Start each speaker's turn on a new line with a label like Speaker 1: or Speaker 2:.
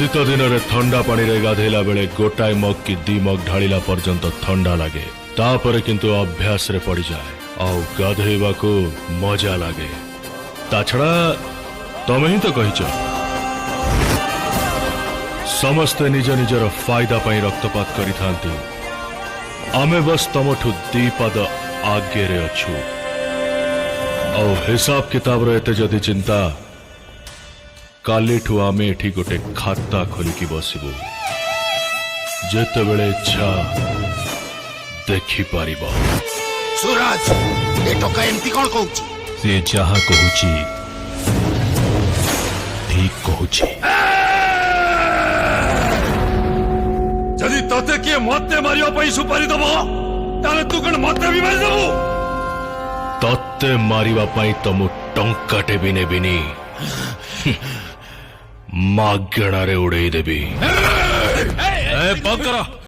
Speaker 1: शीत दिन रे ठंडा पानी रे गाधेला बेले गोटाए मग की दी मग ढालिला पर्यंत ठंडा लगे तापर किंतु अभ्यास रे पड़ जाए आउ गाधेबा को मजा लगे ताछड़ा तमे ही तो कहिच समस्ते निज निजर फायदा पाई रक्तपात करि थांती आमे बस तमठु दी पद आगे रे अछु और हिसाब किताब रे एते जदि चिंता कालीठू आमे एठी गोटे खाता खोलिकी बसबू जेतेबेले इच्छा देखि पारिबो।
Speaker 2: सूरज ए टोका एमती कोन कहूची
Speaker 1: से जहा कहूची ठीक कहूची
Speaker 3: जदि तते किए मते मारियो पई सुपारी दबो ताले तू कण मते भी मारि दबो
Speaker 1: तत्ते मारिबा पई तो मु टंकाटे भी नेबिनी मागणारे उड़ेई देबी।
Speaker 3: बंद करो।